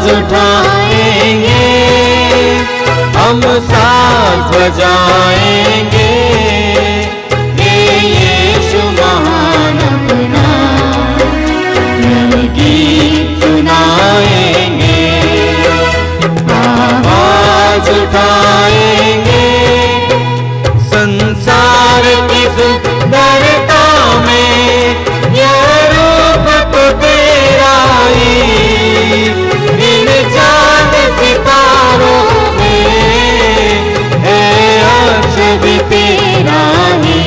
उठाएंगे, हम साथ बजाएंगे, हे यीशु महान अपना गीत सुनाएंगे, आवाज उठाएंगे, संसार की सुंदरता में यह रूप तो तेरा ही, इन चांद सितारों में है अर्श भी तेरा ही,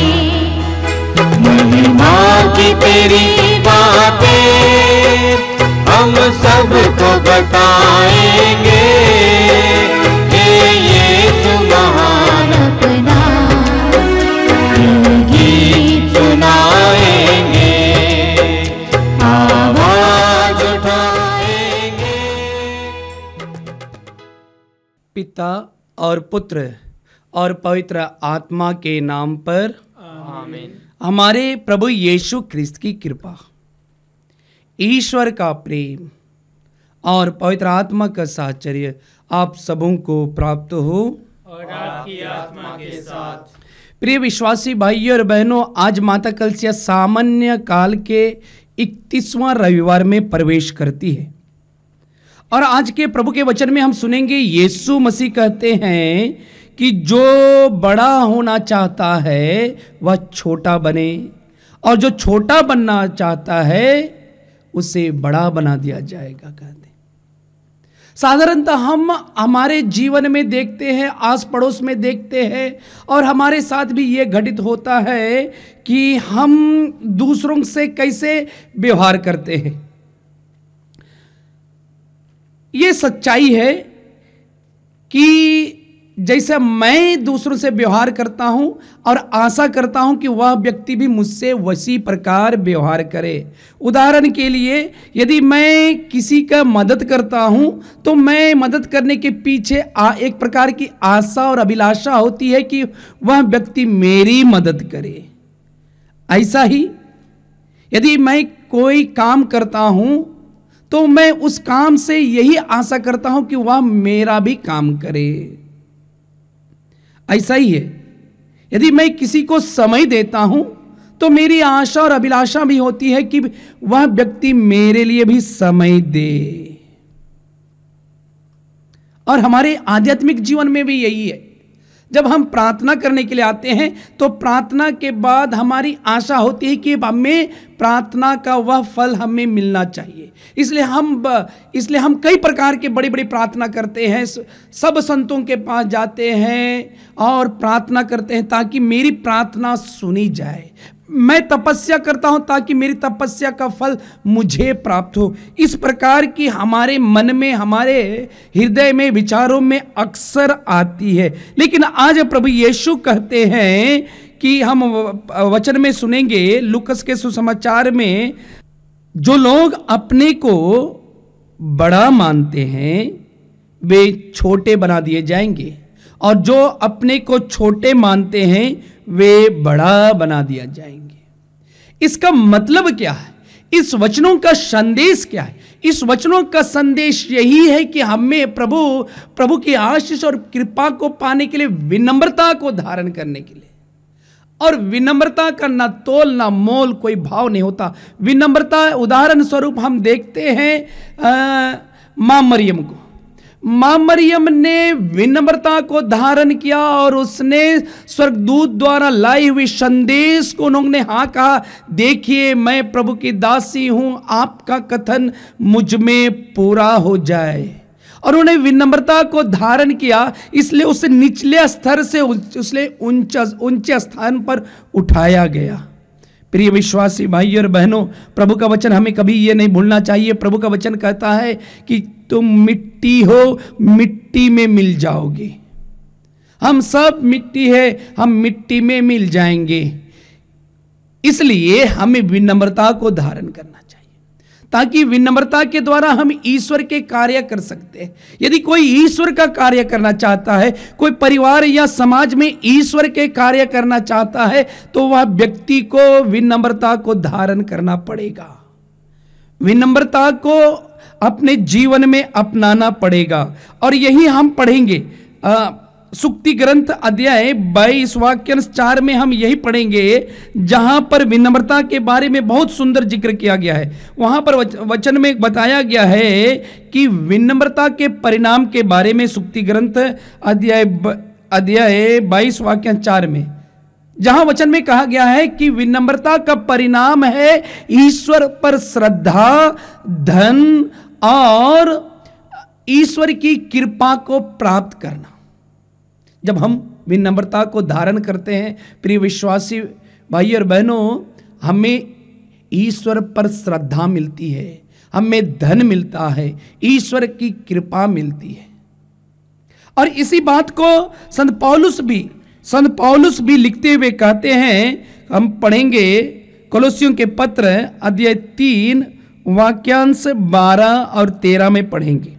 महिमा की तेरी बातें हम सबको बताएंगे, हे यीशु महान अपना गीत सुनाएंगे, आवाज उठाएंगे। पिता और पुत्र और पवित्र आत्मा के नाम पर आमीन। हमारे प्रभु यीशु ख्रिस्त की कृपा, ईश्वर का प्रेम और पवित्र आत्मा का साहचर्य आप सबों को प्राप्त हो और आपकी आत्मा के साथ। प्रिय विश्वासी भाइयों और बहनों, आज माता कलसिया सामान्य काल के 31वां रविवार में प्रवेश करती है और आज के प्रभु के वचन में हम सुनेंगे यीशु मसीह कहते हैं कि जो बड़ा होना चाहता है वह छोटा बने और जो छोटा बनना चाहता है उसे बड़ा बना दिया जाएगा। कहते साधारणतः हम हमारे जीवन में देखते हैं, आस पड़ोस में देखते हैं और हमारे साथ भी ये घटित होता है कि हम दूसरों से कैसे व्यवहार करते हैं। ये सच्चाई है कि जैसे मैं दूसरों से व्यवहार करता हूं और आशा करता हूं कि वह व्यक्ति भी मुझसे वैसी प्रकार व्यवहार करे। उदाहरण के लिए, यदि मैं किसी का मदद करता हूं तो मैं मदद करने के पीछे एक प्रकार की आशा और अभिलाषा होती है कि वह व्यक्ति मेरी मदद करे। ऐसा ही यदि मैं कोई काम करता हूं तो मैं उस काम से यही आशा करता हूं कि वह मेरा भी काम करे। ऐसा ही है, यदि मैं किसी को समय देता हूं तो मेरी आशा और अभिलाषा भी होती है कि वह व्यक्ति मेरे लिए भी समय दे। और हमारे आध्यात्मिक जीवन में भी यही है। जब हम प्रार्थना करने के लिए आते हैं तो प्रार्थना के बाद हमारी आशा होती है कि हमें प्रार्थना का वह फल हमें मिलना चाहिए। इसलिए हम कई प्रकार के बड़ी बड़ी प्रार्थना करते हैं, सब संतों के पास जाते हैं और प्रार्थना करते हैं ताकि मेरी प्रार्थना सुनी जाए। मैं तपस्या करता हूं ताकि मेरी तपस्या का फल मुझे प्राप्त हो। इस प्रकार की हमारे मन में, हमारे हृदय में, विचारों में अक्सर आती है। लेकिन आज प्रभु यीशु कहते हैं कि हम वचन में सुनेंगे लूकस के सुसमाचार में, जो लोग अपने को बड़ा मानते हैं वे छोटे बना दिए जाएंगे और जो अपने को छोटे मानते हैं वे बड़ा बना दिया जाएंगे। इसका मतलब क्या है? इस वचनों का संदेश क्या है? इस वचनों का संदेश यही है कि हमें प्रभु की आशीष और कृपा को पाने के लिए विनम्रता को धारण करने के लिए, और विनम्रता का ना तोल ना मोल कोई भाव नहीं होता। विनम्रता, उदाहरण स्वरूप हम देखते हैं मां मरियम को। मां मरियम ने विनम्रता को धारण किया और उसने स्वर्गदूत द्वारा लाई हुई संदेश को उन्होंने हाँ कहा, देखिए मैं प्रभु की दासी हूं, आपका कथन मुझ में पूरा हो जाए। और उन्हें विनम्रता को धारण किया, इसलिए उसे निचले स्तर से उसने ऊंचे स्थान पर उठाया गया। प्रिय विश्वासी भाई और बहनों, प्रभु का वचन हमें कभी ये नहीं भूलना चाहिए। प्रभु का वचन कहता है कि तुम मिट्टी हो, मिट्टी में मिल जाओगे। हम सब मिट्टी है, हम मिट्टी में मिल जाएंगे। इसलिए हमें विनम्रता को धारण करना चाहिए ताकि विनम्रता के द्वारा हम ईश्वर के कार्य कर सकते हैं। यदि कोई ईश्वर का कार्य करना चाहता है, कोई परिवार या समाज में ईश्वर के कार्य करना चाहता है, तो वह व्यक्ति को विनम्रता को धारण करना पड़ेगा। विनम्रता को अपने जीवन में अपनाना पड़ेगा। और यही हम पढ़ेंगे सुक्ति ग्रंथ अध्याय 22 वाक्य 4 में हम यही पढ़ेंगे, जहां पर विनम्रता के बारे में बहुत सुंदर जिक्र किया गया है। वहां पर वचन में बताया गया है कि विनम्रता के परिणाम के बारे में सुक्ति ग्रंथ अध्याय 22 वाक्य 4 में, जहां वचन में कहा गया है कि विनम्रता का परिणाम है ईश्वर पर श्रद्धा, धन और ईश्वर की कृपा को प्राप्त करना। जब हम विनम्रता को धारण करते हैं प्रिय विश्वासी भाई और बहनों, हमें ईश्वर पर श्रद्धा मिलती है, हमें धन मिलता है, ईश्वर की कृपा मिलती है। और इसी बात को संत पौलुस भी लिखते हुए कहते हैं, हम पढ़ेंगे कोलोसियों के पत्र अध्याय 3 वाक्यांश 12 और 13 में पढ़ेंगे।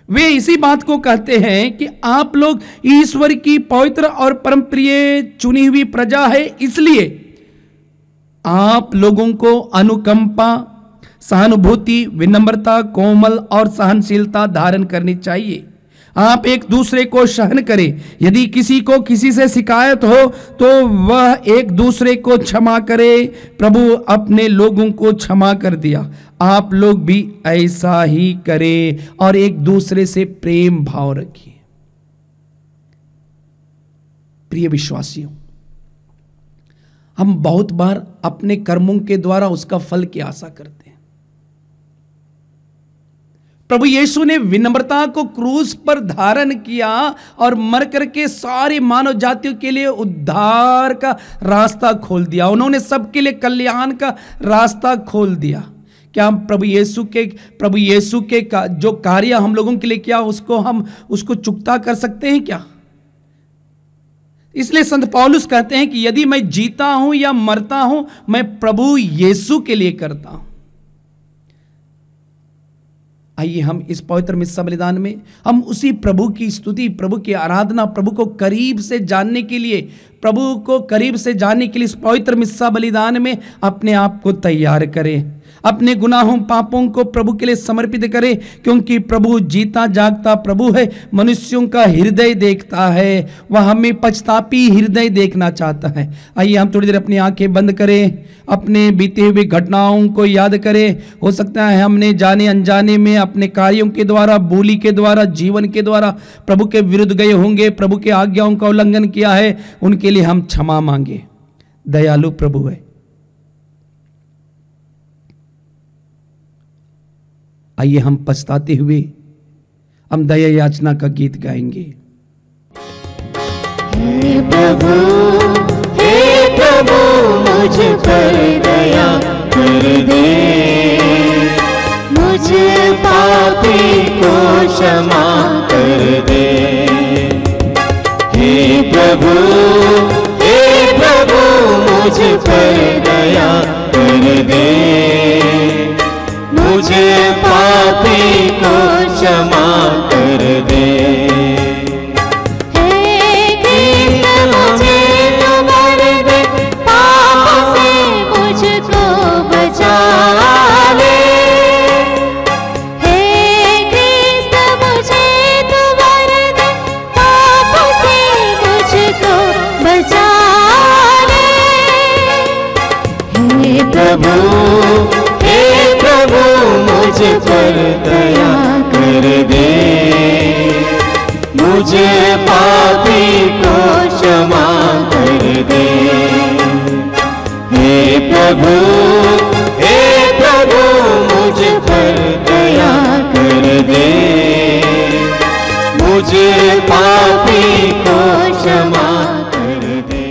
वे इसी बात को कहते हैं कि आप लोग ईश्वर की पवित्र और परम प्रिय चुनी हुई प्रजा है, इसलिए आप लोगों को अनुकंपा, सहानुभूति, विनम्रता, कोमल और सहनशीलता धारण करनी चाहिए। आप एक दूसरे को सहन करें। यदि किसी को किसी से शिकायत हो तो वह एक दूसरे को क्षमा करे। प्रभु अपने लोगों को क्षमा कर दिया, आप लोग भी ऐसा ही करें और एक दूसरे से प्रेम भाव रखिए। प्रिय विश्वासियों, हम बहुत बार अपने कर्मों के द्वारा उसका फल की आशा करते हैं। प्रभु यीशु ने विनम्रता को क्रूस पर धारण किया और मर करके सारी मानव जातियों के लिए उद्धार का रास्ता खोल दिया। उन्होंने सबके लिए कल्याण का रास्ता खोल दिया। क्या हम प्रभु यीशु के जो कार्य हम लोगों के लिए किया उसको चुकता कर सकते हैं क्या? इसलिए संत पौलुस कहते हैं कि यदि मैं जीता हूं या मरता हूं, मैं प्रभु यीशु के लिए करता हूं। आइए हम इस पवित्र मिस्सा बलिदान में हम उसी प्रभु की स्तुति, प्रभु की आराधना, प्रभु को करीब से जानने के लिए इस पवित्र मिस्सा बलिदान में अपने आप को तैयार करें। अपने गुनाहों पापों को प्रभु के लिए समर्पित करें, क्योंकि प्रभु जीता जागता प्रभु है, मनुष्यों का हृदय देखता है, वह हमें पछतापी हृदय देखना चाहता है। आइए हम थोड़ी देर अपनी आंखें बंद करें, अपने बीते हुए घटनाओं को याद करें। हो सकता है हमने जाने अनजाने में अपने कार्यों के द्वारा, बोली के द्वारा, जीवन के द्वारा प्रभु के विरुद्ध गए होंगे, प्रभु के आज्ञाओं का उल्लंघन किया है, उनके लिए हम क्षमा मांगे। दयालु प्रभु है। आइए हम पछताते हुए हम दया याचना का गीत गाएंगे। हे प्रभु मुझ पर दया कर दे, मुझ पापी को क्षमा कर दे। हे प्रभु मुझ पर दया कर दे, मुझे पापी को क्षमा कर दे। हे कृष्ण मुझे तो भर दे, पाप से मुझको बचा ले। हे कृष्ण मुझे तो भर दे, पाप से मुझको बचा ले। हे प्रभु मुझ पर दया कर दे, मुझे पापी को क्षमा कर दे। हे प्रभु मुझ पर दया कर दे, मुझे पापी को क्षमा कर दे।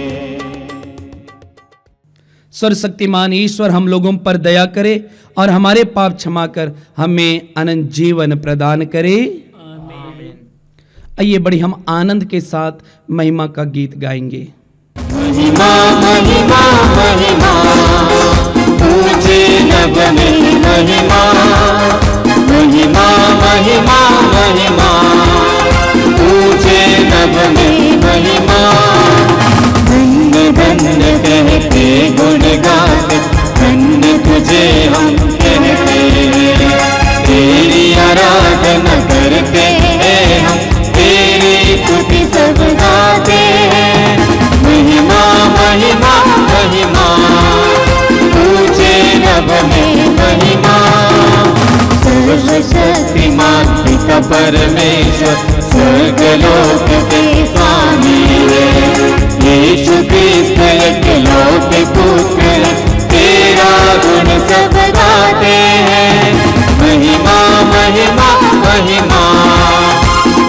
सर्वशक्तिमान ईश्वर हम लोगों पर दया करे और हमारे पाप क्षमा कर हमें अनंत जीवन प्रदान करे। आइए बड़ी हम आनंद के साथ महिमा का गीत गाएंगे। महिमा महिमा महिमा ऊंचे नभ में महिमा, महिमा महिमा महिमा ऊंचे नभ में महिमा। धन्य धन्य कहते गुण गाते, धन्य तुझे हम कहते महिमा। सर्वशक्तिमान पिता परमेश्वर स्वर्गलोक के स्वामी है। यीशु क्रिस्त एकलौते पुत्र है, तेरा गुण सब गाते हैं। महिमा महिमा महिमा,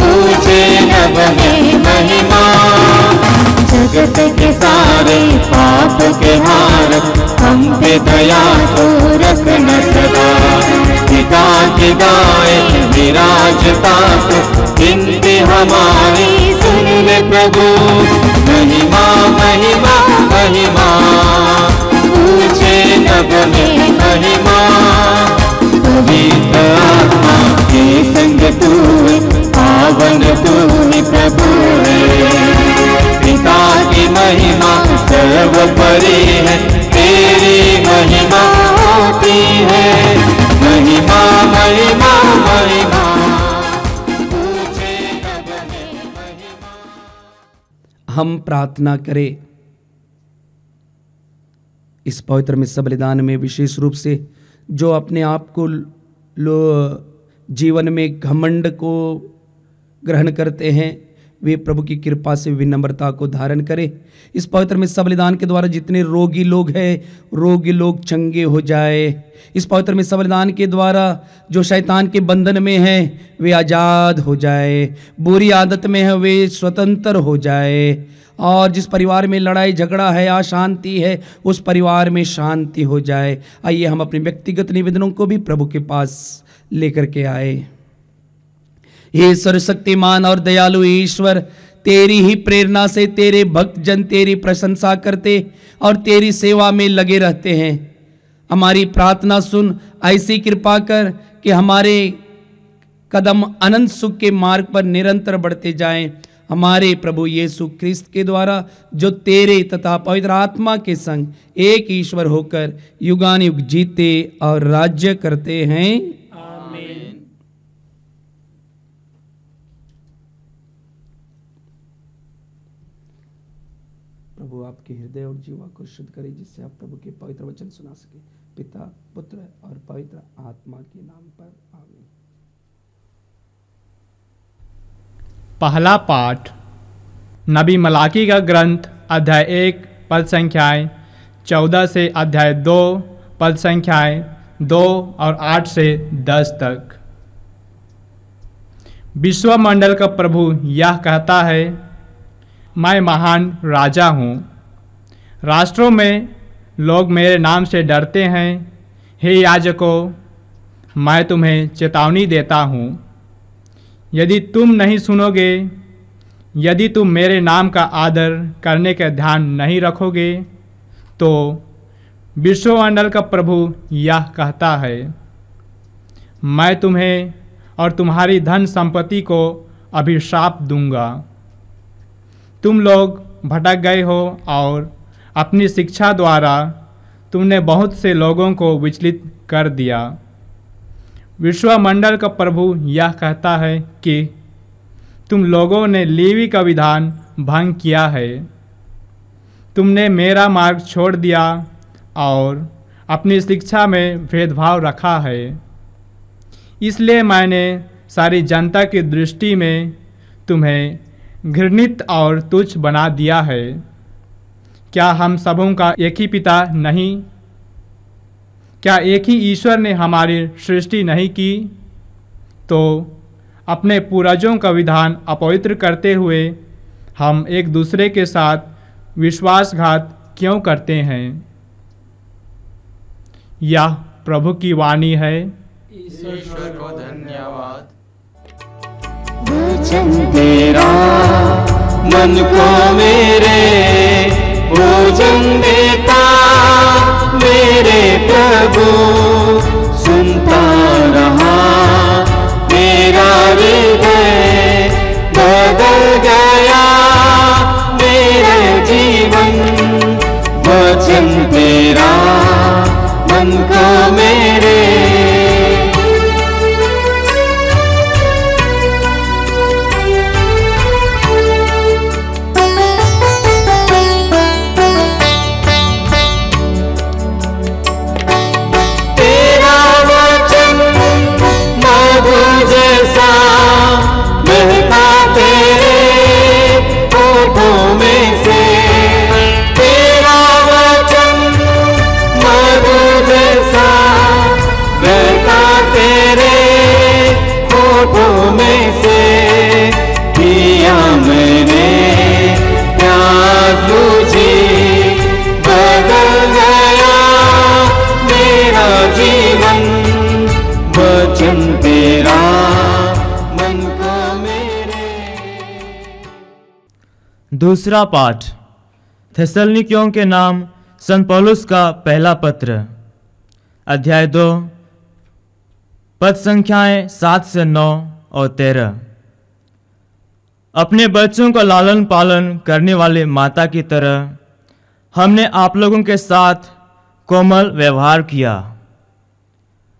ऊंचे नभ में महिमा। जगत के सारे पाप के हार, हम पे दया तो रखना सदा। पिता की दाएं विराजता तो विनती हमारी सुन ले प्रभु। महिमा महिमा महिमा, ऊंचे नभ में महिमा। पवित्र आत्मा के संग तू है, पावन तू ही प्रभु है। पिता की महिमा सर्वोपरि है, तेरी महिमा होती है। महिमा महिमा महिमा, ऊंचे नभ में महिमा। हम प्रार्थना करें। इस पवित्र मिस्सा बलिदान में विशेष रूप से जो अपने आप को जीवन में घमंड को ग्रहण करते हैं, वे प्रभु की कृपा से विनम्रता को धारण करें। इस पवित्र मिस्सा बलिदान के द्वारा जितने रोगी लोग हैं, रोगी लोग चंगे हो जाए। इस पवित्र मिस्सा बलिदान के द्वारा जो शैतान के बंधन में हैं, वे आज़ाद हो जाए। बुरी आदत में है, वे स्वतंत्र हो जाए। और जिस परिवार में लड़ाई झगड़ा है, अशांति है, उस परिवार में शांति हो जाए। आइए हम अपने व्यक्तिगत निवेदनों को भी प्रभु के पास लेकर के आए। हे सर्वशक्तिमान और दयालु ईश्वर, तेरी ही प्रेरणा से तेरे भक्त जन तेरी प्रशंसा करते और तेरी सेवा में लगे रहते हैं। हमारी प्रार्थना सुन, ऐसी कृपा कर कि हमारे कदम अनंत सुख के मार्ग पर निरंतर बढ़ते जाएं। हमारे प्रभु यीशु ख्रिस्त के द्वारा, जो तेरे तथा पवित्र आत्मा के संग एक ईश्वर होकर युगानुयुग जीते और राज्य करते हैं। आमीन। प्रभु आपके हृदय और जीवा को शुद्ध करे, जिससे आप प्रभु के पवित्र वचन सुना सके। पिता, पुत्र और पवित्र आत्मा के नाम पर आमीन। पहला पाठ नबी मलाकी का ग्रंथ अध्याय 1 पद संख्याएँ 14 से अध्याय 2 पद संख्याएँ 2 और 8 से 10 तक। विश्वमंडल का प्रभु यह कहता है, मैं महान राजा हूँ। राष्ट्रों में लोग मेरे नाम से डरते हैं। हे याजकों, मैं तुम्हें चेतावनी देता हूँ, यदि तुम नहीं सुनोगे, यदि तुम मेरे नाम का आदर करने का ध्यान नहीं रखोगे, तो विश्वमंडल का प्रभु यह कहता है, मैं तुम्हें और तुम्हारी धन संपत्ति को अभिशाप दूंगा। तुम लोग भटक गए हो और अपनी शिक्षा द्वारा तुमने बहुत से लोगों को विचलित कर दिया। विश्वमंडल का प्रभु यह कहता है कि तुम लोगों ने लेवी का विधान भंग किया है। तुमने मेरा मार्ग छोड़ दिया और अपनी शिक्षा में भेदभाव रखा है। इसलिए मैंने सारी जनता की दृष्टि में तुम्हें घृणित और तुच्छ बना दिया है। क्या हम सबों का एक ही पिता नहीं? क्या एक ही ईश्वर ने हमारी सृष्टि नहीं की? तो अपने पूर्वजों का विधान अपवित्र करते हुए हम एक दूसरे के साथ विश्वासघात क्यों करते हैं? यह प्रभु की वाणी है। ईश्वर को धन्यवाद। वचन तेरा मन को मेरे भोजन देता, मेरे प्रभु सुनता रहा। मेरा हृदय बदल गया, मेरे जीवन वचन तेरा मन को मेरे। दूसरा पाठ थेसलनिकियों के नाम संत पौलुस का पहला पत्र, अध्याय 2, पद संख्याएं 7 से 9 और 13। अपने बच्चों का लालन पालन करने वाले माता की तरह हमने आप लोगों के साथ कोमल व्यवहार किया।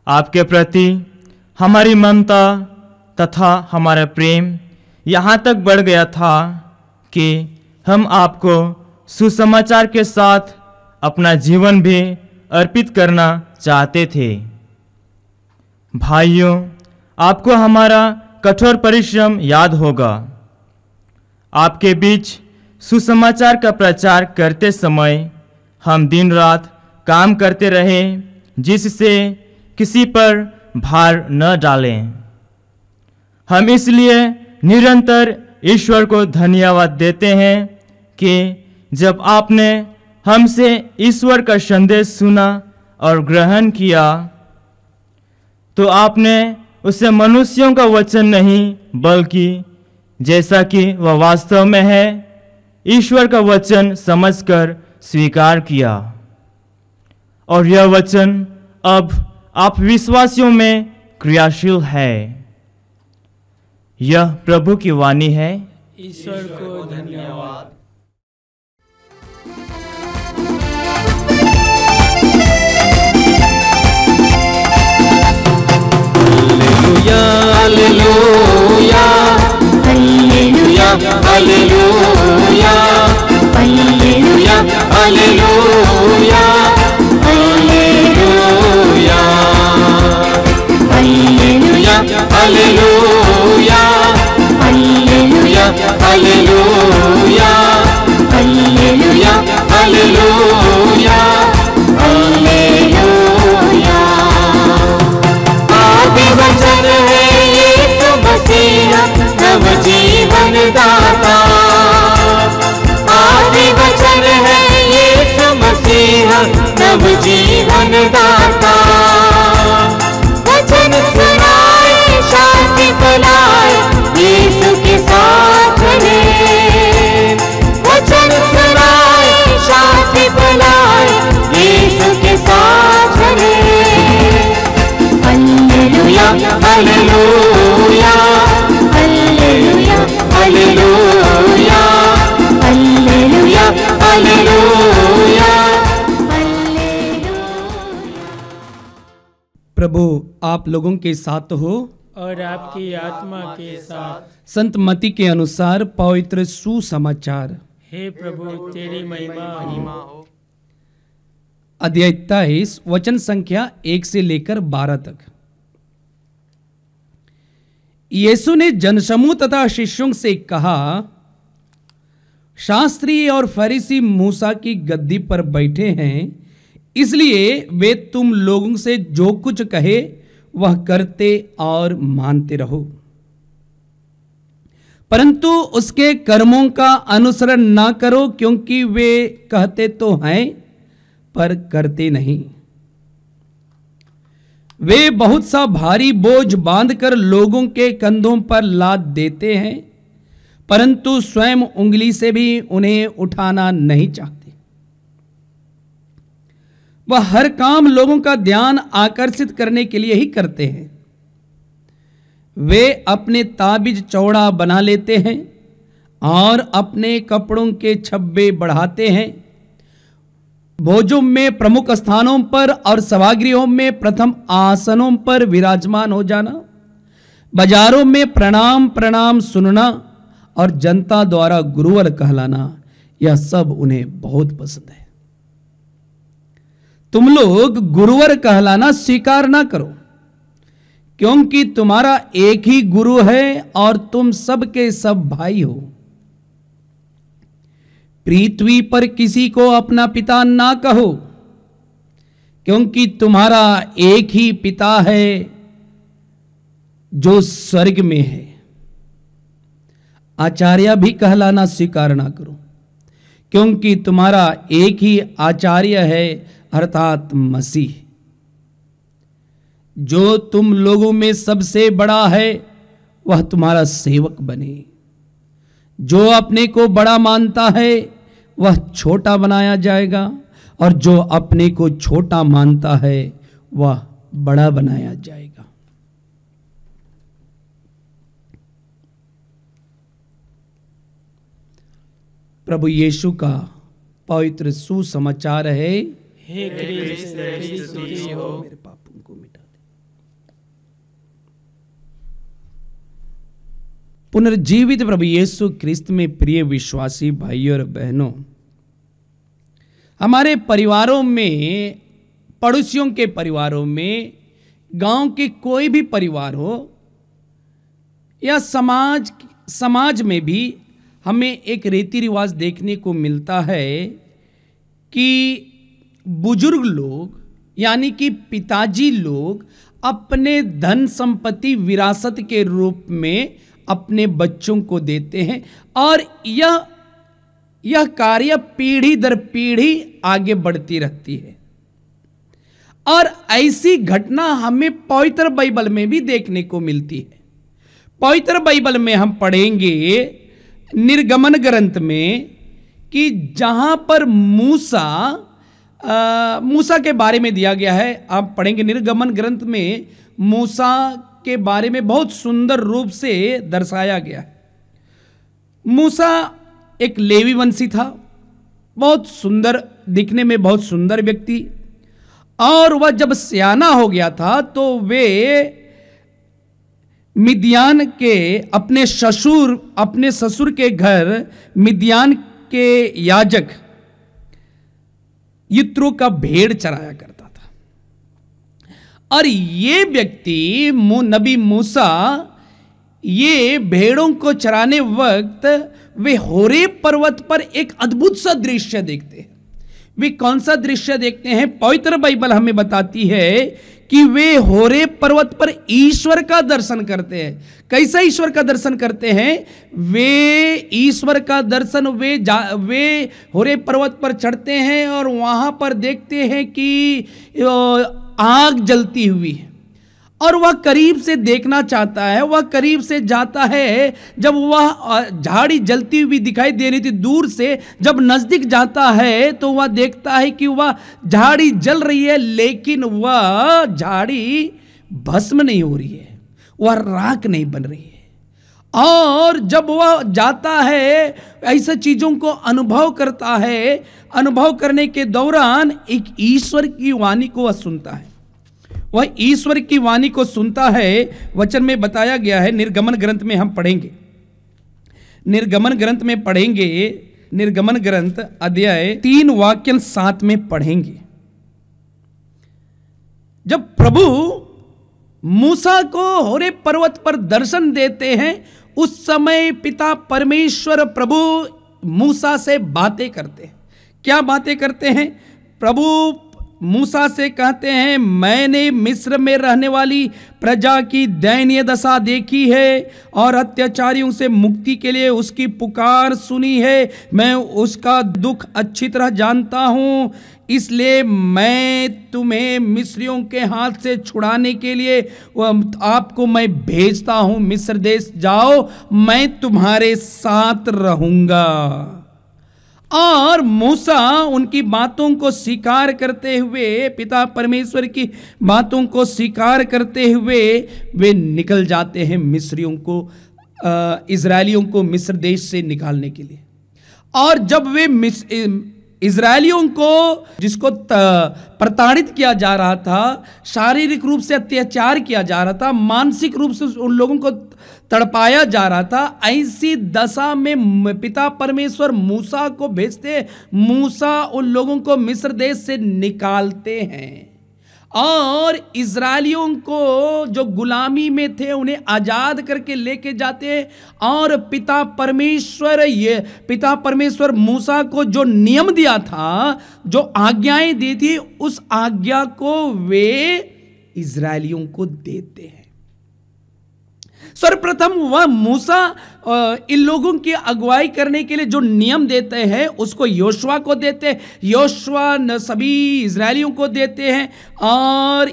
आपके प्रति हमारी ममता तथा हमारा प्रेम यहाँ तक बढ़ गया था कि हम आपको सुसमाचार के साथ अपना जीवन भी अर्पित करना चाहते थे। भाइयों, आपको हमारा कठोर परिश्रम याद होगा। आपके बीच सुसमाचार का प्रचार करते समय हम दिन रात काम करते रहे, जिससे किसी पर भार न डालें। हम इसलिए निरंतर ईश्वर को धन्यवाद देते हैं कि जब आपने हमसे ईश्वर का संदेश सुना और ग्रहण किया तो आपने उसे मनुष्यों का वचन नहीं बल्कि जैसा कि वह वास्तव में है ईश्वर का वचन समझकर स्वीकार किया। और यह वचन अब आप विश्वासियों में क्रियाशील है। यह प्रभु की वाणी है। ईश्वर को धन्यवाद। Hallelujah hallelujah hallelujah hallelujah hallelujah hallelujah hallelujah hallelujah hallelujah hallelujah hallelujah hallelujah hallelujah. आदि वचन है यीशु मसीह नव जीवन दाता। आदि वचन है यीशु मसीह नव जीवन दाता। वचन सुनाए शांति फैलाए यीशु के साथ चले। वचन सुनाए शांति फैलाए यीशु के साथ चले। Hallelujah hallelujah hallelujah hallelujah hallelujah hallelujah hallelujah. प्रभु आप लोगों के साथ हो और आपकी आत्मा के साथ। संत मती के अनुसार पवित्र सुसमाचार। हे प्रभु तेरी महिमा हो। अध्याय 23 वचन संख्या 1 से लेकर 12 तक। यीशु ने जनसमूह तथा शिष्यों से कहा, शास्त्री और फरीसी मूसा की गद्दी पर बैठे हैं, इसलिए वे तुम लोगों से जो कुछ कहे वह करते और मानते रहो, परंतु उसके कर्मों का अनुसरण ना करो, क्योंकि वे कहते तो हैं पर करते नहीं। वे बहुत सा भारी बोझ बांधकर लोगों के कंधों पर लाद देते हैं, परंतु स्वयं उंगली से भी उन्हें उठाना नहीं चाहते। वह हर काम लोगों का ध्यान आकर्षित करने के लिए ही करते हैं। वे अपने ताबीज चौड़ा बना लेते हैं और अपने कपड़ों के छब्बे बढ़ाते हैं। भोजों में प्रमुख स्थानों पर और सभागृहों में प्रथम आसनों पर विराजमान हो जाना, बाजारों में प्रणाम प्रणाम सुनना और जनता द्वारा गुरुवर कहलाना, यह सब उन्हें बहुत पसंद है। तुम लोग गुरुवर कहलाना स्वीकार ना करो, क्योंकि तुम्हारा एक ही गुरु है और तुम सब के सब भाई हो। पृथ्वी पर किसी को अपना पिता ना कहो, क्योंकि तुम्हारा एक ही पिता है जो स्वर्ग में है। आचार्य भी कहलाना स्वीकार ना करो, क्योंकि तुम्हारा एक ही आचार्य है अर्थात मसीह। जो तुम लोगों में सबसे बड़ा है वह तुम्हारा सेवक बने। जो अपने को बड़ा मानता है वह छोटा बनाया जाएगा, और जो अपने को छोटा मानता है वह बड़ा बनाया जाएगा। प्रभु यीशु का पवित्र सुसमाचार है, हे क्रिस्त तेरी स्तुति हो। मेरे पापों को मिटा दे। पुनर्जीवित प्रभु यीशु क्रिस्त में प्रिय विश्वासी भाइयों और बहनों, हमारे परिवारों में, पड़ोसियों के परिवारों में, गांव के कोई भी परिवार हो या समाज में भी हमें एक रीति रिवाज देखने को मिलता है कि बुजुर्ग लोग यानी कि पिताजी लोग अपने धन संपत्ति विरासत के रूप में अपने बच्चों को देते हैं, और यह कार्य पीढ़ी दर पीढ़ी आगे बढ़ती रहती है। और ऐसी घटना हमें पवित्र बाइबल में भी देखने को मिलती है। पवित्र बाइबल में हम पढ़ेंगे निर्गमन ग्रंथ में कि जहां पर मूसा के बारे में दिया गया है। आप पढ़ेंगे निर्गमन ग्रंथ में मूसा के बारे में बहुत सुंदर रूप से दर्शाया गया है। मूसा एक लेवी वंशी था, बहुत सुंदर, दिखने में बहुत सुंदर व्यक्ति, और वह जब सियाना हो गया था तो वे मिद्यान के अपने ससुर के घर मिद्यान के याजक यित्रो का भेड़ चराया करता था। और ये व्यक्ति नबी मूसा ये भेड़ों को चराने वक्त वे होरेब पर्वत पर एक अद्भुत सा दृश्य देखते हैं। वे कौन सा दृश्य देखते हैं? पवित्र बाइबल हमें बताती है कि वे होरेब पर्वत पर ईश्वर का दर्शन करते हैं। कैसा ईश्वर का दर्शन करते हैं? वे ईश्वर का दर्शन वे होरेब पर्वत पर चढ़ते हैं और वहां पर देखते हैं कि आग जलती हुई है, और वह करीब से देखना चाहता है। वह करीब से जाता है, जब वह झाड़ी जलती हुई दिखाई दे रही थी दूर से, जब नजदीक जाता है तो वह देखता है कि वह झाड़ी जल रही है, लेकिन वह झाड़ी भस्म नहीं हो रही है, वह राख नहीं बन रही है। और जब वह जाता है, ऐसे चीजों को अनुभव करता है, अनुभव करने के दौरान एक ईश्वर की वाणी को वह सुनता है। वह ईश्वर की वाणी को सुनता है। वचन में बताया गया है, निर्गमन ग्रंथ में हम पढ़ेंगे, निर्गमन ग्रंथ में पढ़ेंगे, निर्गमन ग्रंथ अध्याय 3 वाक्य 7 में पढ़ेंगे। जब प्रभु मूसा को होरेब पर्वत पर दर्शन देते हैं, उस समय पिता परमेश्वर प्रभु मूसा से बातें करते हैं। क्या बातें करते हैं? प्रभु मूसा से कहते हैं, मैंने मिस्र में रहने वाली प्रजा की दयनीय दशा देखी है और अत्याचारियों से मुक्ति के लिए उसकी पुकार सुनी है। मैं उसका दुख अच्छी तरह जानता हूँ, इसलिए मैं तुम्हें मिस्रियों के हाथ से छुड़ाने के लिए आपको मैं भेजता हूँ। मिस्र देश जाओ, मैं तुम्हारे साथ रहूँगा। और मूसा उनकी बातों को स्वीकार करते हुए, पिता परमेश्वर की बातों को स्वीकार करते हुए वे निकल जाते हैं मिस्रियों को, इजरायलियों को मिस्र देश से निकालने के लिए। और जब वे इजरायलियों को, जिसको प्रताड़ित किया जा रहा था, शारीरिक रूप से अत्याचार किया जा रहा था, मानसिक रूप से उन लोगों को तड़पाया जा रहा था, ऐसी दशा में पिता परमेश्वर मूसा को भेजते। मूसा उन लोगों को मिस्र देश से निकालते हैं और इजरायलियों को जो गुलामी में थे उन्हें आजाद करके लेके जाते हैं। और पिता परमेश्वर मूसा को जो नियम दिया था, जो आज्ञाएं दी थी, उस आज्ञा को वे इजरायलियों को देते हैं। सर्वप्रथम वह मूसा इन लोगों की अगुवाई करने के लिए जो नियम देते हैं उसको योशुआ को देते हैं। योशुआ सभी इजरायलियों को देते हैं और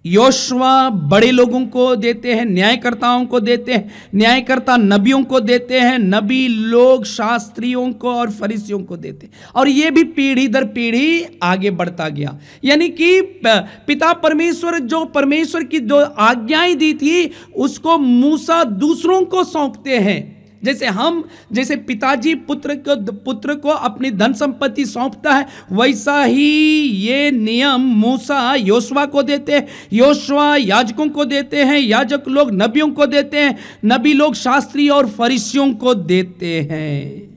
योशुआ बड़े लोगों को देते हैं, न्यायकर्ताओं को देते हैं, न्यायकर्ता नबियों को देते हैं, नबी लोग शास्त्रियों को और फरीसियों को देते हैं। और ये भी पीढ़ी दर पीढ़ी आगे बढ़ता गया। यानी कि पिता परमेश्वर जो परमेश्वर की जो आज्ञाएं दी थी उसको मूसा दूसरों को सौंपते हैं। जैसे पिताजी पुत्र को अपनी धन संपत्ति सौंपता है, वैसा ही ये नियम मूसा योशुआ को देते हैं, योशुआ याजकों को देते हैं, याजक लोग नबियों को देते हैं, नबी लोग शास्त्री और फरीसियों को देते हैं।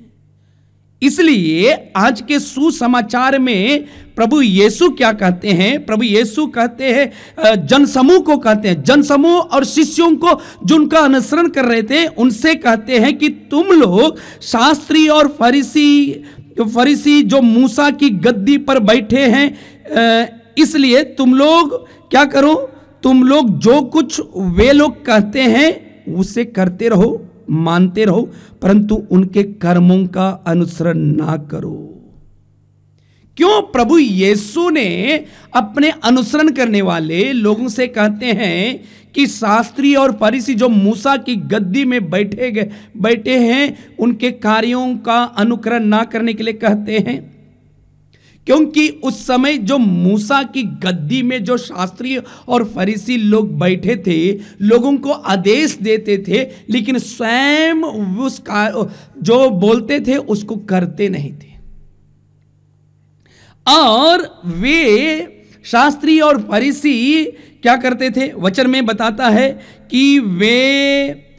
इसलिए आज के सुसमाचार में प्रभु यीशु क्या कहते हैं? प्रभु यीशु कहते हैं जनसमूह को, कहते हैं जनसमूह और शिष्यों को जो उनका अनुसरण कर रहे थे उनसे कहते हैं कि तुम लोग शास्त्री और फरीसी जो मूसा की गद्दी पर बैठे हैं, इसलिए तुम लोग क्या करो, तुम लोग जो कुछ वे लोग कहते हैं उसे करते रहो, मानते रहो, परंतु उनके कर्मों का अनुसरण ना करो। क्यों? प्रभु यीशु ने अपने अनुसरण करने वाले लोगों से कहते हैं कि शास्त्री और फरीसी जो मूसा की गद्दी में बैठे हैं उनके कार्यों का अनुकरण ना करने के लिए कहते हैं, क्योंकि उस समय जो मूसा की गद्दी में जो शास्त्री और फरीसी लोग बैठे थे लोगों को आदेश देते थे, लेकिन स्वयं उसका जो बोलते थे उसको करते नहीं थे। और वे शास्त्री और फरीसी क्या करते थे? वचन में बताता है कि वे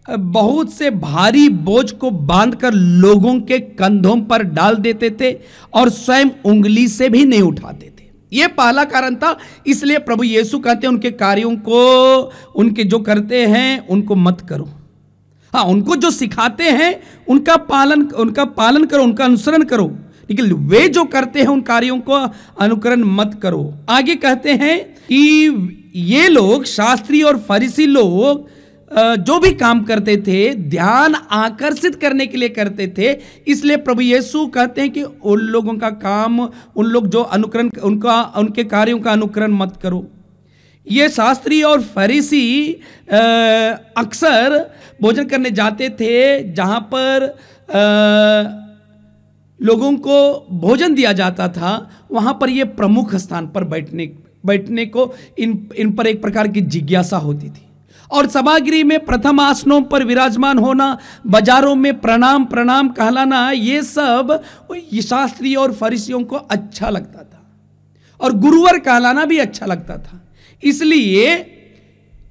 बहुत से भारी बोझ को बांधकर लोगों के कंधों पर डाल देते थे और स्वयं उंगली से भी नहीं उठाते थे। यह पहला कारण था। इसलिए प्रभु यीशु कहते हैं उनके कार्यों को, उनके जो करते हैं उनको मत करो। हाँ, उनको जो सिखाते हैं उनका पालन करो, उनका अनुसरण करो, लेकिन वे जो करते हैं उन कार्यों को अनुकरण मत करो। आगे कहते हैं कि ये लोग शास्त्री और फरीसी लोग जो भी काम करते थे ध्यान आकर्षित करने के लिए करते थे। इसलिए प्रभु यीशु कहते हैं कि उन लोगों का काम, उन लोग जो अनुकरण उनके कार्यों का अनुकरण मत करो। ये शास्त्री और फरीसी अक्सर भोजन करने जाते थे जहां पर लोगों को भोजन दिया जाता था, वहां पर ये प्रमुख स्थान पर बैठने को इन पर एक प्रकार की जिज्ञासा होती थी। और सभागृह में प्रथम आसनों पर विराजमान होना, बाजारों में प्रणाम कहलाना, ये सब शास्त्री और फरीसियों को अच्छा लगता था, और गुरुवर कहलाना भी अच्छा लगता था। इसलिए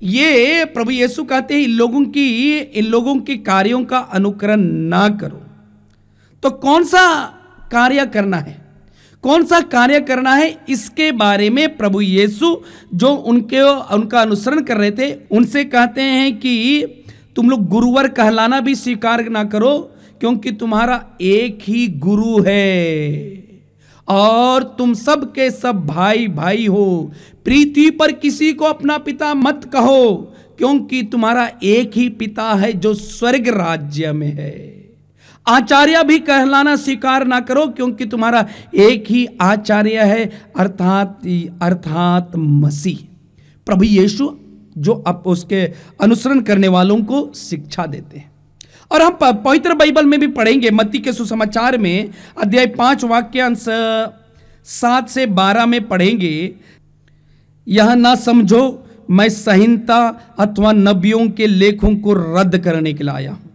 ये प्रभु यीशु कहते हैं इन लोगों के कार्यों का अनुकरण ना करो। तो कौन सा कार्य करना है, कौन सा कार्य करना है, इसके बारे में प्रभु यीशु जो उनका अनुसरण कर रहे थे उनसे कहते हैं कि तुम लोग गुरुवर कहलाना भी स्वीकार ना करो, क्योंकि तुम्हारा एक ही गुरु है और तुम सब के सब भाई भाई हो। पृथ्वी पर किसी को अपना पिता मत कहो, क्योंकि तुम्हारा एक ही पिता है जो स्वर्ग राज्य में है। आचार्य भी कहलाना स्वीकार ना करो, क्योंकि तुम्हारा एक ही आचार्य है, अर्थात मसीह। प्रभु यीशु जो अब उसके अनुसरण करने वालों को शिक्षा देते हैं। और हम पवित्र बाइबल में भी पढ़ेंगे, मत्ती के सुसमाचार में अध्याय 5 वाक्यांश 7 से 12 में पढ़ेंगे। यह ना समझो मैं संहिता अथवा नबियों के लेखों को रद्द करने के लिए आया हूं।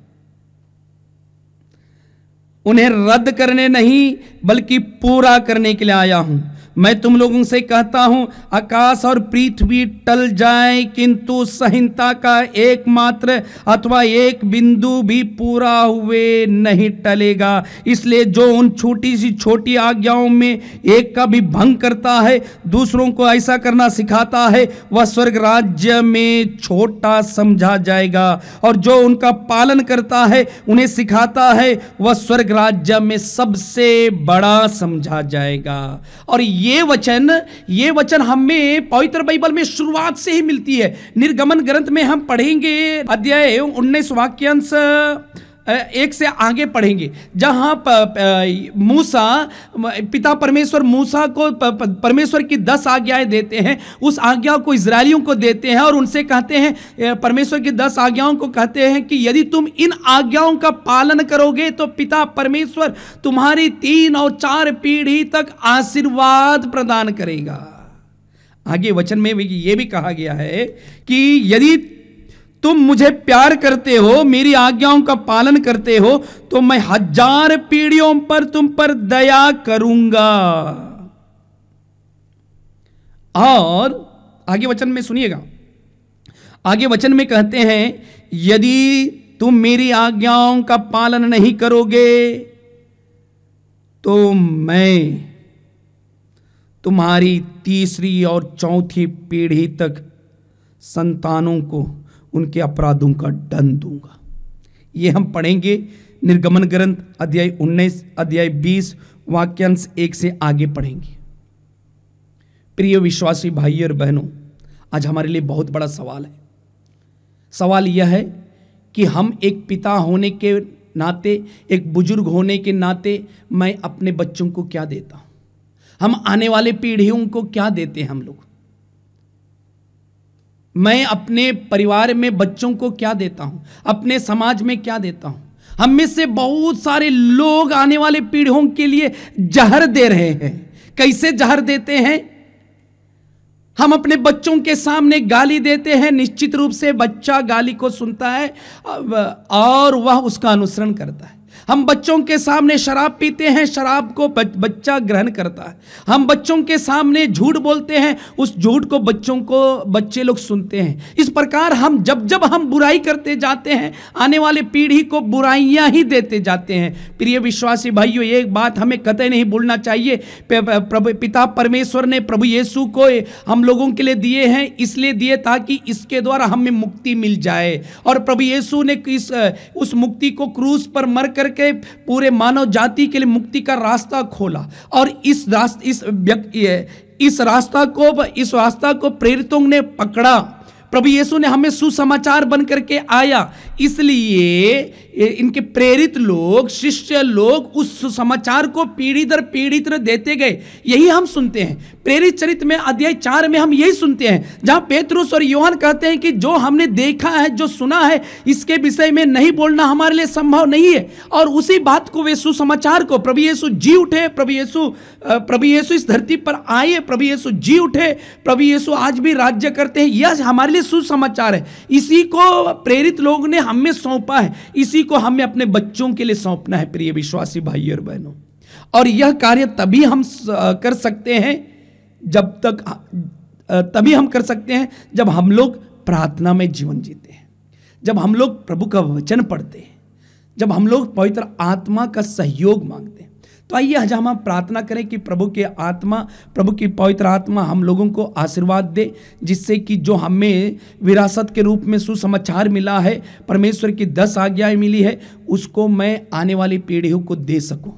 उन्हें रद्द करने नहीं बल्कि पूरा करने के लिए आया हूं। मैं तुम लोगों से कहता हूं आकाश और पृथ्वी टल जाए, किंतु संहिता का एकमात्र अथवा एक बिंदु भी पूरा हुए नहीं टलेगा। इसलिए जो उन छोटी सी छोटी आज्ञाओं में एक का भी भंग करता है, दूसरों को ऐसा करना सिखाता है, वह स्वर्ग राज्य में छोटा समझा जाएगा, और जो उनका पालन करता है, उन्हें सिखाता है, वह स्वर्ग राज्य में सबसे बड़ा समझा जाएगा। और ये वचन हमें पवित्र बाइबल में शुरुआत से ही मिलती है। निर्गमन ग्रंथ में हम पढ़ेंगे अध्याय 19 वाक्यांश 1 से आगे पढ़ेंगे, जहां मूसा, पिता परमेश्वर मूसा को परमेश्वर की 10 आज्ञाएं देते हैं। उस आज्ञा को इजरायलियों को देते हैं और उनसे कहते हैं, परमेश्वर की 10 आज्ञाओं को कहते हैं कि यदि तुम इन आज्ञाओं का पालन करोगे तो पिता परमेश्वर तुम्हारी 3 और 4 पीढ़ी तक आशीर्वाद प्रदान करेगा। आगे वचन में भी ये भी कहा गया है कि यदि तुम मुझे प्यार करते हो, मेरी आज्ञाओं का पालन करते हो, तो मैं 1000 पीढ़ियों पर तुम पर दया करूंगा। और आगे वचन में सुनिएगा, आगे वचन में कहते हैं यदि तुम मेरी आज्ञाओं का पालन नहीं करोगे तो मैं तुम्हारी 3री और 4थी पीढ़ी तक संतानों को उनके अपराधों का दंड दूंगा। ये हम पढ़ेंगे निर्गमन ग्रंथ अध्याय 19 अध्याय 20 वाक्यांश 1 से आगे पढ़ेंगे। प्रिय विश्वासी भाई और बहनों, आज हमारे लिए बहुत बड़ा सवाल है। सवाल यह है कि हम एक पिता होने के नाते, एक बुजुर्ग होने के नाते मैं अपने बच्चों को क्या देता हूं, हम आने वाले पीढ़ियों को क्या देते हैं। हम लोग, मैं अपने परिवार में बच्चों को क्या देता हूं, अपने समाज में क्या देता हूं। हम में से बहुत सारे लोग आने वाले पीढ़ियों के लिए जहर दे रहे हैं। कैसे जहर देते हैं? हम अपने बच्चों के सामने गाली देते हैं। निश्चित रूप से बच्चा गाली को सुनता है और वह उसका अनुसरण करता है। हम बच्चों के सामने शराब पीते हैं, शराब को बच्चा ग्रहण करता है। हम बच्चों के सामने झूठ बोलते हैं, उस झूठ को बच्चे लोग सुनते हैं। इस प्रकार हम जब हम बुराई करते जाते हैं, आने वाले पीढ़ी को बुराइयां ही देते जाते हैं। प्रिय विश्वासी भाइयों, एक बात हमें कतई नहीं भूलना चाहिए। पिता परमेश्वर ने प्रभु यीशु को हम लोगों के लिए दिए हैं, इसलिए दिए ताकि इसके द्वारा हमें मुक्ति मिल जाए। और प्रभु यीशु ने उस मुक्ति को क्रूस पर मर करके पूरे मानव जाति के लिए मुक्ति का रास्ता खोला। और इस रास्ता को प्रेरितों ने पकड़ा। प्रभु यीशु ने हमें सुसमाचार बन करके आया, इसलिए इनके प्रेरित लोग, शिष्य लोग उस सुसमाचार को पीढ़ी दर पीढ़ी तरह देते गए। यही हम सुनते हैं। प्रेरित चरित्र में अध्याय 4 में हम यही सुनते हैं, जहां पेतरुस और यूहन्ना कहते हैं कि जो हमने देखा है, जो सुना है, इसके विषय में नहीं बोलना हमारे लिए संभव नहीं है। और उसी बात को, वे सुसमाचार को, प्रभु यीशु जी उठे, प्रभु यीशु इस धरती पर आए, प्रभु यीशु जी उठे, प्रभु यीशु आज भी राज्य करते हैं, यह हमारे लिए सुसमाचार है। इसी को प्रेरित लोग ने हमें सौंपा है, इसी को हमें अपने बच्चों के लिए सौंपना है। प्रिय विश्वासी भाई और बहनों, और यह कार्य तभी हम कर सकते हैं जब हम लोग प्रार्थना में जीवन जीते हैं, जब हम लोग प्रभु का वचन पढ़ते हैं, जब हम लोग पवित्र आत्मा का सहयोग मांगते हैं। तो आइए आज हम प्रार्थना करें कि प्रभु की पवित्र आत्मा हम लोगों को आशीर्वाद दे, जिससे कि जो हमें विरासत के रूप में सुसमाचार मिला है, परमेश्वर की 10 आज्ञाएं मिली है, उसको मैं आने वाली पीढ़ियों को दे सकूं।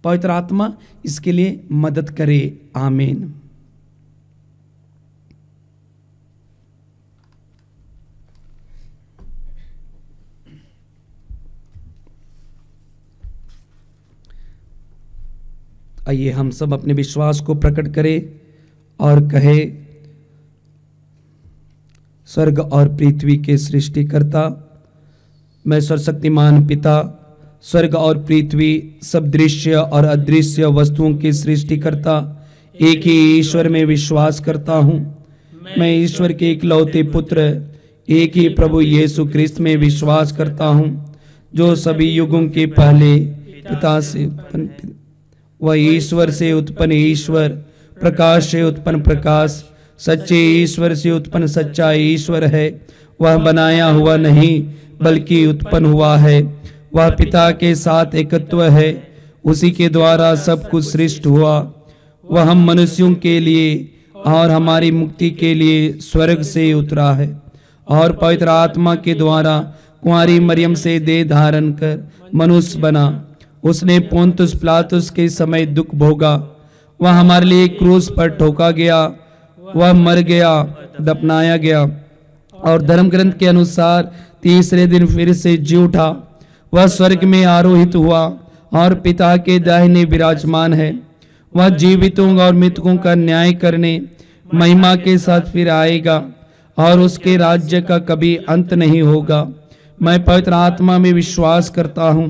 पवित्र आत्मा इसके लिए मदद करे। आमीन। आइए हम सब अपने विश्वास को प्रकट करें और कहे, स्वर्ग और पृथ्वी के सृष्टिकर्ता, मैं सर्वशक्तिमान पिता, स्वर्ग और पृथ्वी सब दृश्य और अदृश्य वस्तुओं के सृष्टिकर्ता एक ही ईश्वर में विश्वास करता हूँ। मैं ईश्वर के इकलौते पुत्र, एक ही प्रभु यीशु क्रिस्त में विश्वास करता हूँ, जो सभी युगों के पहले पिता से उत्पन्न, वह ईश्वर से उत्पन्न ईश्वर, प्रकाश से उत्पन्न प्रकाश, सच्चे ईश्वर से उत्पन्न सच्चा ईश्वर है। वह बनाया हुआ नहीं बल्कि उत्पन्न हुआ है। वह पिता के साथ एकत्व है, उसी के द्वारा सब कुछ सृष्टि हुआ। वह हम मनुष्यों के लिए और हमारी मुक्ति के लिए स्वर्ग से उतरा है और पवित्र आत्मा के द्वारा कुंवारी मरियम से देह धारण कर मनुष्य बना। उसने पोंतुस पिलातुस के समय दुख भोगा, वह हमारे लिए क्रूस पर ठोका गया, वह मर गया, दफनाया गया और धर्म ग्रंथ के अनुसार तीसरे दिन फिर से जी उठा। वह स्वर्ग में आरोहित हुआ और पिता के दाहिने विराजमान है। वह जीवितों और मृतकों का न्याय करने महिमा के साथ फिर आएगा और उसके राज्य का कभी अंत नहीं होगा। मैं पवित्र आत्मा में विश्वास करता हूँ,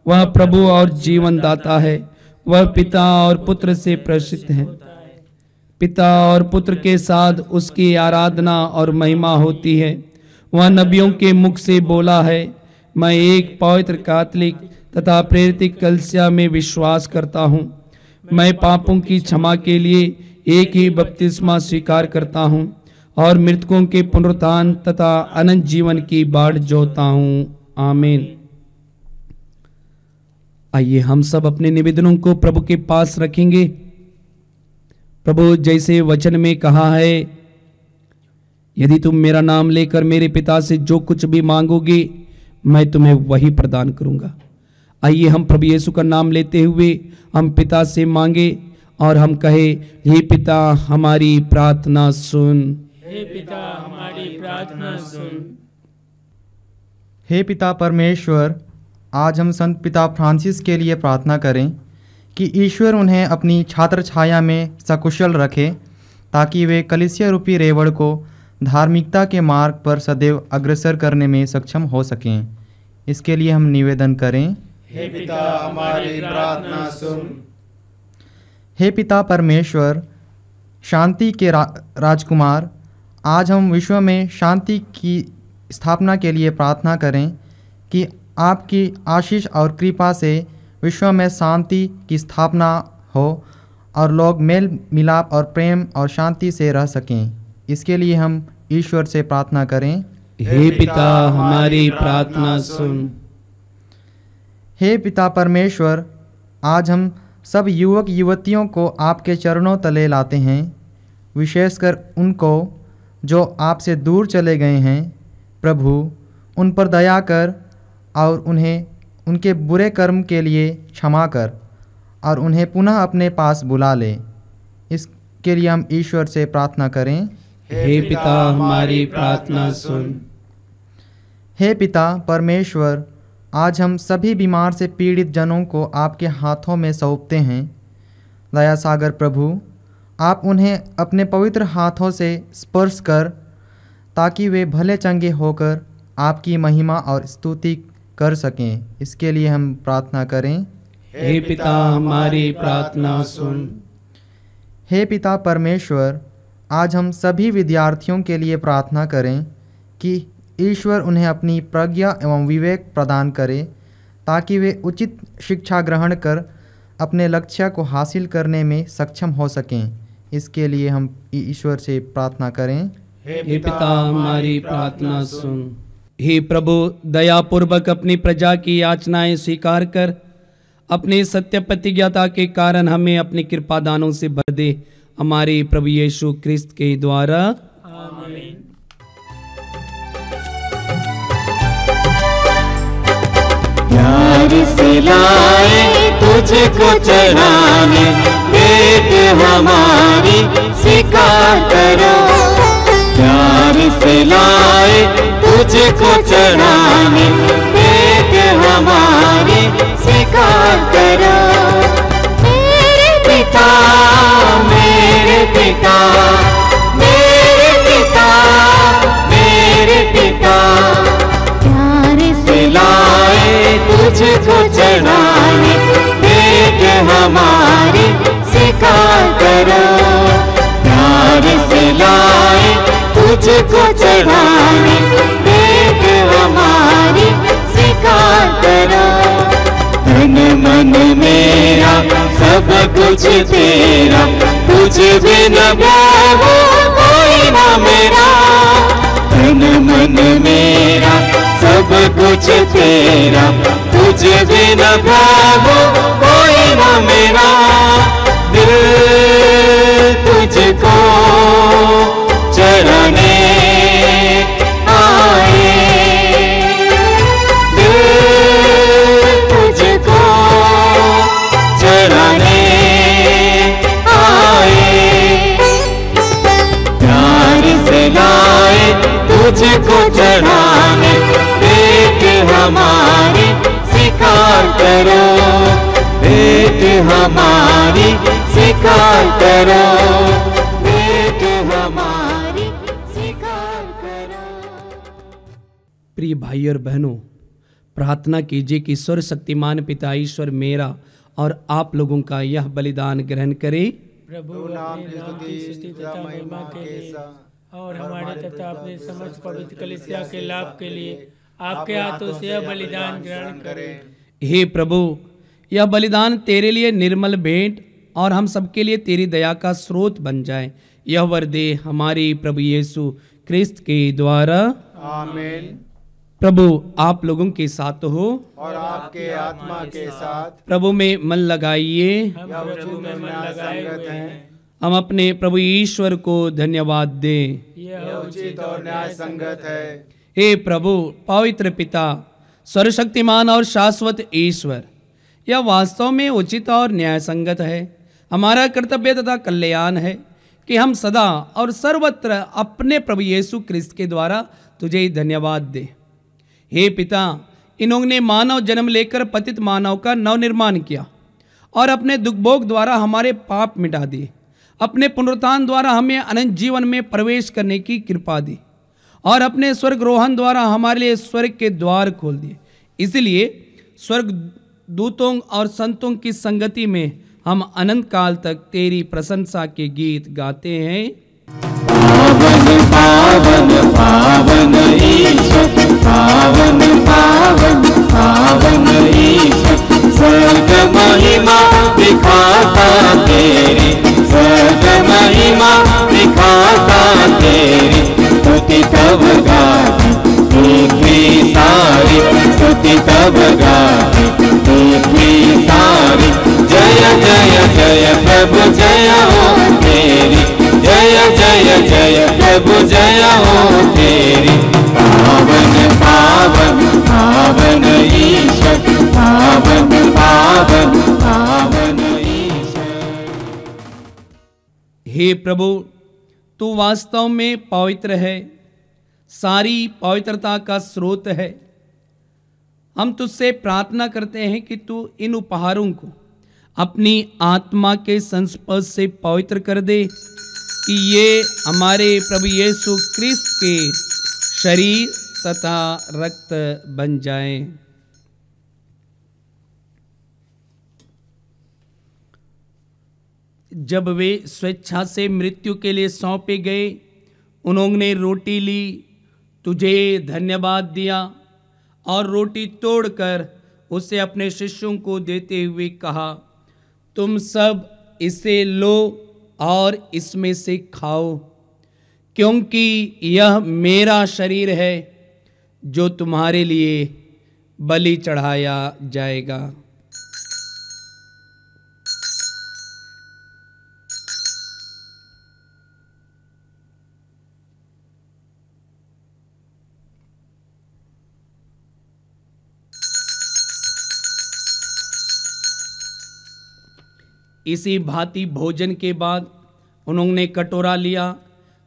वह प्रभु और जीवन दाता है। वह पिता और पुत्र से प्रसिद्ध है। पिता और पुत्र के साथ उसकी आराधना और महिमा होती है। वह नबियों के मुख से बोला है, मैं एक पवित्र कैथोलिक तथा प्रेरित कलीसिया में विश्वास करता हूँ। मैं पापों की क्षमा के लिए एक ही बपतिस्मा स्वीकार करता हूँ और मृतकों के पुनरुत्थान तथा अनंत जीवन की बाट जोहता हूँ। आमीन। आइए हम सब अपने निवेदनों को प्रभु के पास रखेंगे। प्रभु जैसे वचन में कहा है, यदि तुम मेरा नाम लेकर मेरे पिता से जो कुछ भी मांगोगे मैं तुम्हें वही प्रदान करूंगा। आइए हम प्रभु यीशु का नाम लेते हुए हम पिता से मांगे और हम कहे, हे पिता हमारी प्रार्थना सुन। हे पिता हमारी प्रार्थना सुन। हे पिता परमेश्वर, आज हम संत पिता फ्रांसिस के लिए प्रार्थना करें कि ईश्वर उन्हें अपनी छात्र छाया में सकुशल रखे, ताकि वे कलीसिया रूपी रेवड़ को धार्मिकता के मार्ग पर सदैव अग्रसर करने में सक्षम हो सकें। इसके लिए हम निवेदन करें। हे पिता हमारी प्रार्थना सुन। हे पिता परमेश्वर, शांति के राजकुमार, आज हम विश्व में शांति की स्थापना के लिए प्रार्थना करें कि आपकी आशीष और कृपा से विश्व में शांति की स्थापना हो और लोग मेल मिलाप और प्रेम और शांति से रह सकें। इसके लिए हम ईश्वर से प्रार्थना करें। हे पिता हमारी प्रार्थना सुन। हे पिता परमेश्वर, आज हम सब युवक युवतियों को आपके चरणों तले लाते हैं, विशेषकर उनको जो आपसे दूर चले गए हैं। प्रभु उन पर दया कर और उन्हें उनके बुरे कर्म के लिए क्षमा कर और उन्हें पुनः अपने पास बुला ले। इसके लिए हम ईश्वर से प्रार्थना करें। हे पिता हमारी प्रार्थना सुन। हे पिता परमेश्वर, आज हम सभी बीमार से पीड़ित जनों को आपके हाथों में सौंपते हैं। दया सागर प्रभु, आप उन्हें अपने पवित्र हाथों से स्पर्श कर, ताकि वे भले चंगे होकर आपकी महिमा और स्तुति कर सकें। इसके लिए हम प्रार्थना करें। हे पिता हमारी प्रार्थना सुन। हे पिता परमेश्वर, आज हम सभी विद्यार्थियों के लिए प्रार्थना करें कि ईश्वर उन्हें अपनी प्रज्ञा एवं विवेक प्रदान करे, ताकि वे उचित शिक्षा ग्रहण कर अपने लक्ष्य को हासिल करने में सक्षम हो सकें। इसके लिए हम ईश्वर से प्रार्थना करें। हे पिता हमारी प्रार्थना सुन। हे प्रभु, दयापूर्वक अपनी प्रजा की याचनाएं स्वीकार कर अपने सत्य प्रतिज्ञता के कारण हमें अपनी कृपा दानों से भर दे। हमारे प्रभु यीशु क्रिस्त के द्वारा आमीन। प्यार से लाए तुझको चढ़ाने, भेंट हमारी स्वीकार करो। प्यार से लाए तुझको चढ़ाने, भेंट हमारी स्वीकार करो। मेरे पिता, मेरे पिता, मेरे पिता, मेरे पिता, प्यार से लाए तुझको चढ़ाने, भेंट हमारी स्वीकार करो। प्यार से लाए तुझको चढ़ाने, भेंट हमारी स्वीकार करो। तन मन मेरा सब कुछ तेरा, तुझे बिना प्रभु कोई ना मेरा। तन मन मेरा सब कुछ तेरा, तुझे बिना प्रभु कोई ना मेरा। दिल तुझको चढ़ाने आए, दिल तुझको चढ़ाने आए। प्यार से लाए तुझको चढ़ाने, भेंट हमारी करो, भेंट हमारी स्वीकार करो, भेंट हमारी स्वीकार करो। प्रिय भाई और बहनों, प्रार्थना कीजिए कि सर्वशक्तिमान पिता ईश्वर मेरा और आप लोगों का यह बलिदान ग्रहण करे। प्रभु अपने नाम की स्तुति तथा महिमा के लिए और हमारे तथा अपने समस्त पवित्र कलीसिया के लाभ के लिए आपके हाथों से यह बलिदान ग्रहण करें। हे प्रभु, यह बलिदान तेरे लिए निर्मल भेंट और हम सबके लिए तेरी दया का स्रोत बन जाए। यह वर दे हमारे प्रभु यीशु क्रिस्त के द्वारा। आमीन। प्रभु आप लोगों के साथ हो और आपके आत्मा के साथ। प्रभु में मन लगाइए। हम प्रभु में मन लगाए हुए हैं। हम अपने प्रभु ईश्वर को धन्यवाद दें। यह उचित और न्याय संगत है। हे प्रभु पवित्र पिता, सर्वशक्तिमान और शाश्वत ईश्वर, यह वास्तव में उचित और न्याय संगत है। हमारा कर्तव्य तथा कल्याण है कि हम सदा और सर्वत्र अपने प्रभु यीशु क्रिस्त के द्वारा तुझे धन्यवाद दें। हे पिता, इन्होंने मानव जन्म लेकर पतित मानव का नवनिर्माण किया और अपने दुख भोग द्वारा हमारे पाप मिटा दिए। अपने पुनरुत्थान द्वारा हमें अनंत जीवन में प्रवेश करने की कृपा दी और अपने स्वर्गरोहण द्वारा हमारे लिए स्वर्ग के द्वार खोल दिए। इसलिए स्वर्ग दूतों और संतों की संगति में हम अनंत काल तक तेरी प्रशंसा के गीत गाते हैं। पावन पावन पावन ईश्वर, पावन पावन पावन ईश्वर, स्वर्ग महिमा दिखाता तेरी, स्वर्ग महिमा दिखाता तेरी, स्तुति तब गाती पृथ्वी सारी, स्तुति तब गाती पृथ्वी सारी। जय जय जय प्रभु जय हो तेरी, जय जय जय प्रभु जय हो तेरी। पावन पावन पावन ईश्वर, पावन पावन पावन ईश्वर। हे प्रभु, तू वास्तव में पवित्र है, सारी पवित्रता का स्रोत है। हम तुझसे प्रार्थना करते हैं कि तू इन उपहारों को अपनी आत्मा के संस्पर्श से पवित्र कर दे, कि ये हमारे प्रभु यीशु क्रिस्त के शरीर तथा रक्त बन जाएं। जब वे स्वेच्छा से मृत्यु के लिए सौंपे गए, उन्होंने रोटी ली, तुझे धन्यवाद दिया और रोटी तोड़कर उसे अपने शिष्यों को देते हुए कहा, तुम सब इसे लो और इसमें से खाओ, क्योंकि यह मेरा शरीर है जो तुम्हारे लिए बलि चढ़ाया जाएगा। इसी भांति भोजन के बाद उन्होंने कटोरा लिया,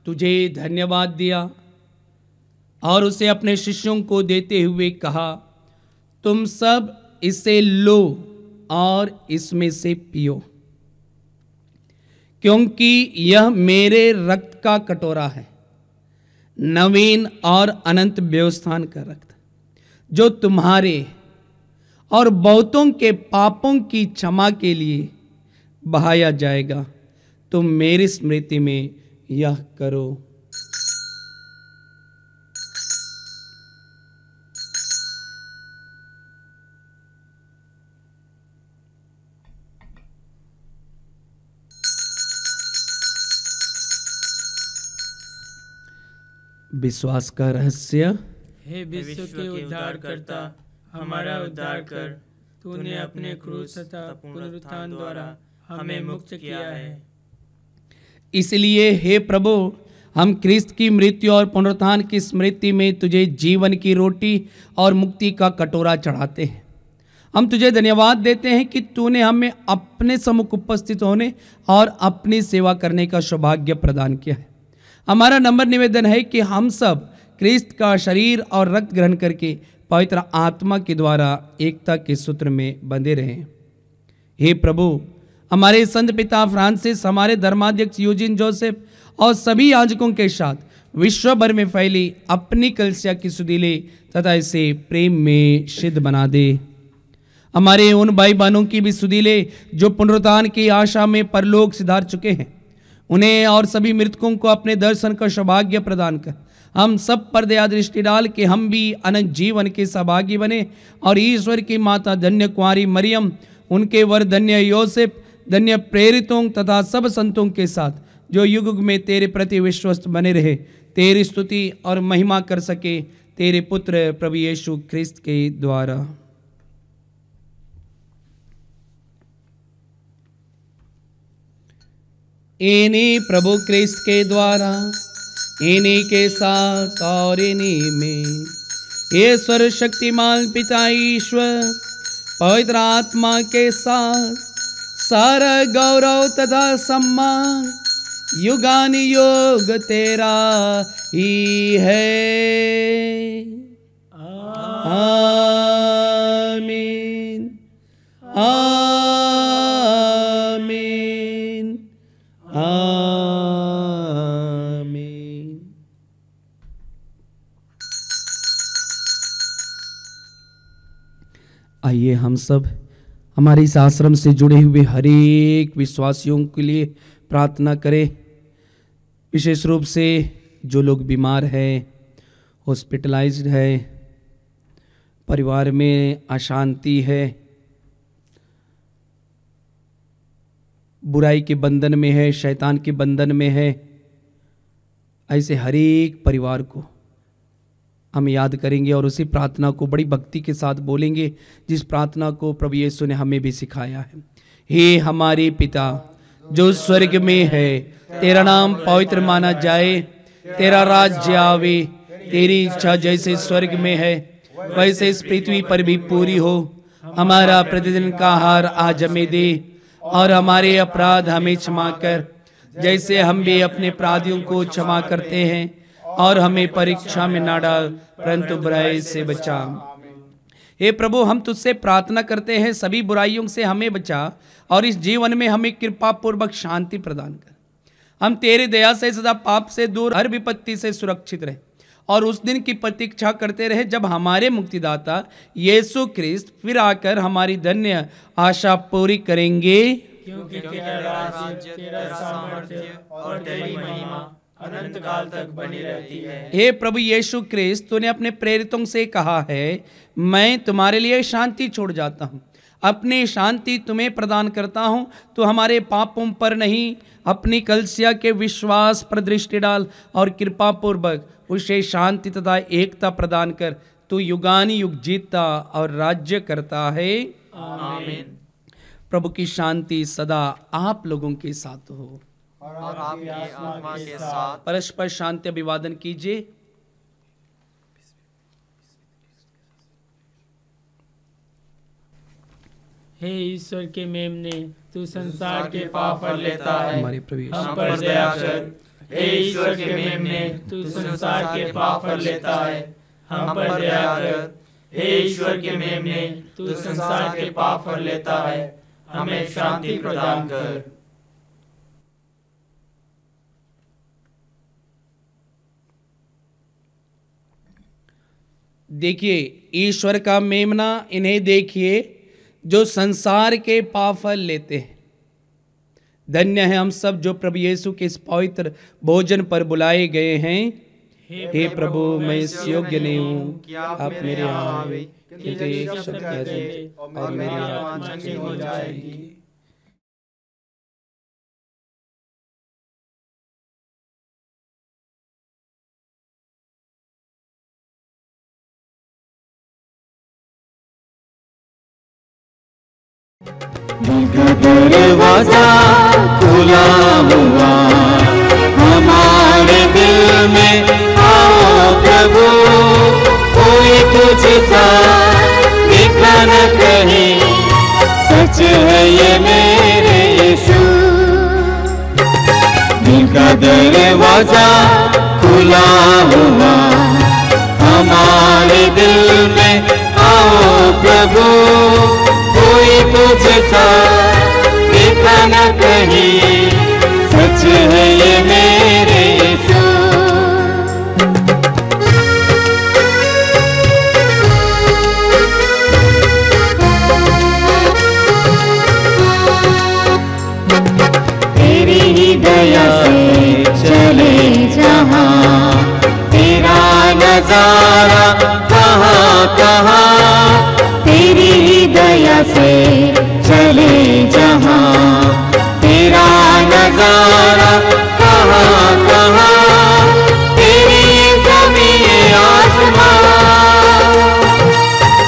तुझे धन्यवाद दिया और उसे अपने शिष्यों को देते हुए कहा, तुम सब इसे लो और इसमें से पियो, क्योंकि यह मेरे रक्त का कटोरा है, नवीन और अनंत व्यवस्थान का रक्त, जो तुम्हारे और बहुतों के पापों की क्षमा के लिए बहाया जाएगा। तुम मेरी स्मृति में यह करो। विश्वास का रहस्य। हे विश्व के उद्धारकर्ता, हमारा उद्धार कर। तूने अपने क्रूस तथा पुनरुत्थान द्वारा हमें मुक्त किया है। इसलिए हे प्रभु, हम क्रिस्त की मृत्यु और पुनरुत्थान की स्मृति में तुझे जीवन की रोटी और मुक्ति का कटोरा चढ़ाते हैं। हम तुझे धन्यवाद देते हैं कि तूने हमें अपने सम्मुख उपस्थित होने और अपनी सेवा करने का सौभाग्य प्रदान किया है। हमारा नम्र निवेदन है कि हम सब क्रिस्त का शरीर और रक्त ग्रहण करके पवित्र आत्मा के द्वारा एकता के सूत्र में बंधे रहें। हे प्रभु, हमारे संत पिता फ्रांसिस, हमारे धर्माध्यक्ष यूजिन जोसेफ और सभी याजकों के साथ विश्व भर में फैली अपनी कलीसिया की सुधीले तथा इसे प्रेम में सिद्ध बना दे। हमारे उन भाई बहनों की भी सुधीले जो पुनरुत्थान की आशा में परलोक सिधार चुके हैं, उन्हें और सभी मृतकों को अपने दर्शन का सौभाग्य प्रदान कर हम सब पर दया दृष्टि डाल के हम भी अनंत जीवन के सहभागी बने और ईश्वर की माता धन्य कुंवारी मरियम, उनके वर धन्य योसेफ, धन्य प्रेरितों तथा सब संतों के साथ जो युग युग में तेरे प्रति विश्वस्त बने रहे, तेरी स्तुति और महिमा कर सके तेरे पुत्र प्रभु यीशु ख्रिस्त के द्वारा। इन्हीं प्रभु ख्रिस्त के द्वारा, इन्हीं के साथ और इन्हीं में ईश्वर शक्तिमान पिता ईश्वर पवित्र आत्मा के साथ सारा गौरव तथा सम्मान युगानि योग तेरा ही है। आमीन आमीन आमीन। आइए हम सब हमारे इस आश्रम से जुड़े हुए हर एक विश्वासियों के लिए प्रार्थना करें। विशेष रूप से जो लोग बीमार हैं, हॉस्पिटलाइज्ड है, परिवार में अशांति है, बुराई के बंधन में है, शैतान के बंधन में है, ऐसे हर एक परिवार को हम याद करेंगे और उसी प्रार्थना को बड़ी भक्ति के साथ बोलेंगे जिस प्रार्थना को प्रभु यीशु ने हमें भी सिखाया है। हे हमारे पिता जो स्वर्ग में है, तेरा नाम पवित्र माना जाए, तेरा राज्य आवे, तेरी इच्छा जैसे स्वर्ग में है वैसे इस पृथ्वी पर भी पूरी हो। हमारा प्रतिदिन का आहार आज हमें दे और हमारे अपराध हमें क्षमा कर जैसे हम भी अपने अपराधियों को क्षमा करते हैं, और हमें परीक्षा में ना डाल परंतु बुराई से बचा। हे प्रभु, हम तुझसे प्रार्थना करते हैं सभी बुराइयों से हमें बचा और इस जीवन में हमें कृपा पूर्वक शांति प्रदान कर। हम तेरी दया से सदा पाप से दूर, हर विपत्ति से सुरक्षित रहे और उस दिन की प्रतीक्षा करते रहे जब हमारे मुक्तिदाता यीशु ख्रिस्त फिर आकर हमारी धन्य आशा पूरी करेंगे। क्योंकि तेरा राज्य, तेरा सामर्थ्य और तेरी महिमा अनंत काल तक बनी रहती है। हे प्रभु यीशु ख्रिस्त, तूने अपने प्रेरितों से कहा है, मैं तुम्हारे लिए शांति छोड़ जाता हूँ, अपनी शांति तुम्हें प्रदान करता हूँ। तो हमारे पापों पर नहीं, अपनी कलीसिया के विश्वास पर दृष्टि डाल और कृपा पूर्वक उसे शांति तथा एकता प्रदान कर। तू युगानि युग जीतता और राज्य करता है। आमीन। प्रभु की शांति सदा आप लोगों के साथ हो और आपकी आत्मा के साथ। परस्पर शांति अभिवादन कीजिए। हे ईश्वर के मेमने, तू संसार के पाप पर लेता है, हमारे प्रभु यीशु हम पर दया कर। हे ईश्वर के मेमने, तू संसार के पाप पर लेता है, हम पर दया कर। हे ईश्वर के मेमने, तू संसार के पाप पर लेता है, हमें शांति प्रदान कर। देखिए ईश्वर का मेमना, इन्हें देखिए जो संसार के पाप फल लेते हैं। धन्य है हम सब जो प्रभु यीशु के इस पवित्र भोजन पर बुलाए गए हैं। हे प्रभु, मैं इस योग्य नहीं हूँ कि आप मेरे यहाँ आवे, किंतु एक शब्द कह दे और मेरी आत्मा चंगी हो जाएगी। दरवाजा खुला हुआ हमारे दिल में, आओ प्रभु, कोई तुझसा दिखा न कहे, सच है ये मेरे यीशु। दिल का दरवाजा खुला हुआ हमारे दिल में आओ प्रभु, कोई तुझसा देखा न कहीं, सच है ये मेरे यीशु। तेरी ही दया से चले जहाँ, तेरा नजारा कहाँ कहाँ, तेरी ही दया से चले जहाँ, तेरा नजारा कहाँ कहाँ, तेरी ज़मीन आसमां,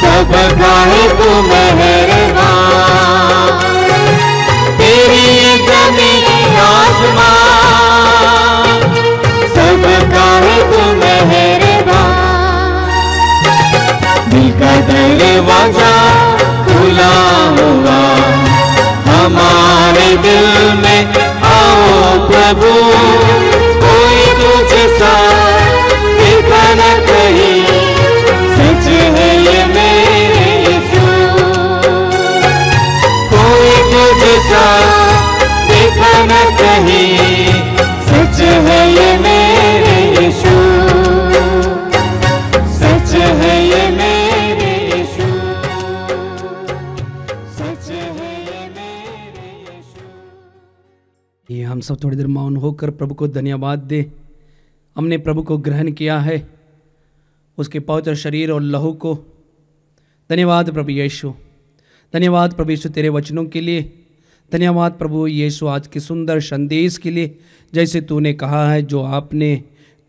सब गाहे तू मेहरबान, तेरी ज़मीन आसमां, सब गाहे तू मेहरबान। दिल का दरवाजा खुला हुआ हमारे दिल में आओ प्रभु, कोई तुझसा देखा न कहीं, सच है ये मेरे यीशु। कोई तुझसा देखा न कहीं, सच है ये मेरे यीशु, सच है ये मेरे यीशु, सच है ये मेरे यीशु। ये हम सब थोड़ी देर मौन होकर प्रभु को धन्यवाद दे। हमने प्रभु को ग्रहण किया है, उसके पवित्र शरीर और लहू को। धन्यवाद प्रभु यीशु, धन्यवाद प्रभु यीशु तेरे वचनों के लिए, धन्यवाद प्रभु यीशु आज के सुंदर संदेश के लिए। जैसे तूने कहा है, जो आपने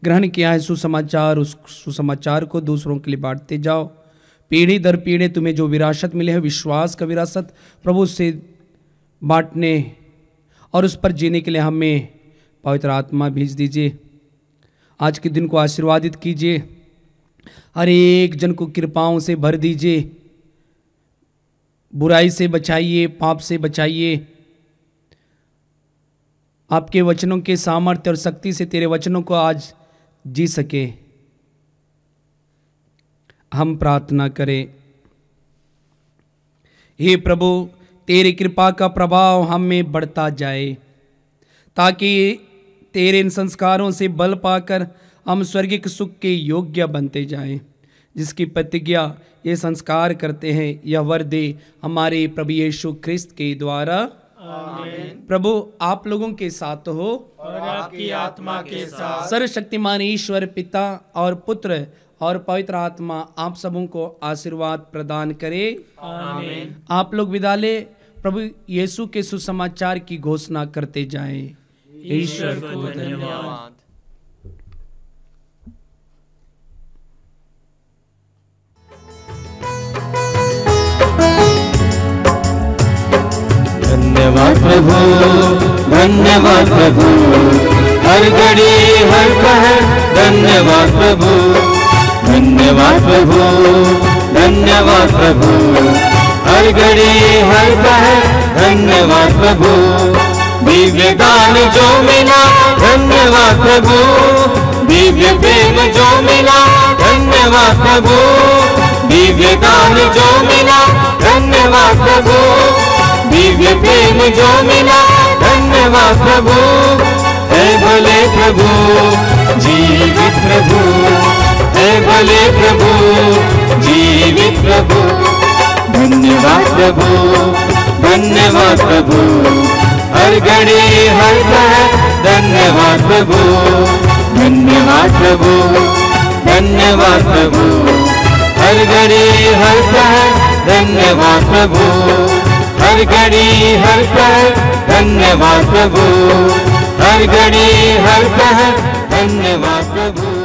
ग्रहण किया है सुसमाचार, उस सुसमाचार को दूसरों के लिए बांटते जाओ। पीढ़ी दर पीढ़ी तुम्हें जो विरासत मिले है, विश्वास का विरासत, प्रभु से बांटने और उस पर जीने के लिए हमें पवित्र आत्मा भेज दीजिए। आज के दिन को आशीर्वादित कीजिए, हर एक जन को कृपाओं से भर दीजिए, बुराई से बचाइए, पाप से बचाइए। आपके वचनों के सामर्थ्य और शक्ति से तेरे वचनों को आज जी सके। हम प्रार्थना करें। हे प्रभु, तेरी कृपा का प्रभाव हम में बढ़ता जाए, ताकि तेरे इन संस्कारों से बल पाकर हम स्वर्गिक सुख के योग्य बनते जाएं। जिसकी प्रतिज्ञा ये संस्कार करते हैं, यह वर दे हमारे प्रभु यीशु ख्रिस्त के द्वारा। आमीन। प्रभु आप लोगों के साथ हो और आपकी आत्मा के साथ। सर्वशक्तिमान ईश्वर पिता और पुत्र और पवित्र आत्मा आप सबों को आशीर्वाद प्रदान करे। आमीन। आप लोग विदा ले, प्रभु यीशु के सुसमाचार की घोषणा करते जाएं। ईश्वर को धन्यवाद। धन्यवाद प्रभु, धन्यवाद प्रभु, हर घड़ी हर पहर धन्यवाद प्रभु, धन्यवाद प्रभु, धन्यवाद प्रभु, हर घड़ी हर पहर धन्यवाद प्रभु। दिव्य दान जो मिला धन्यवाद प्रभु, दिव्य प्रेम जो मिला धन्यवाद प्रभु, दिव्य दान जो मिला धन्यवाद प्रभु, दिव्य प्रेम जो मिला धन्यवाद प्रभु। है भले प्रभु, जीवित प्रभु, है भले प्रभु, जीवित प्रभु। धन्यवाद प्रभु, धन्यवाद प्रभु, हर घड़ी हर पल धन्यवाद प्रभु, धन्यवाद प्रभु, धन्यवाद प्रभु, हर घड़ी हर पल धन्यवाद प्रभु, हर घड़ी हर पल धन्यवाद प्रभु, हर घड़ी हर पल धन्यवाद प्रभु।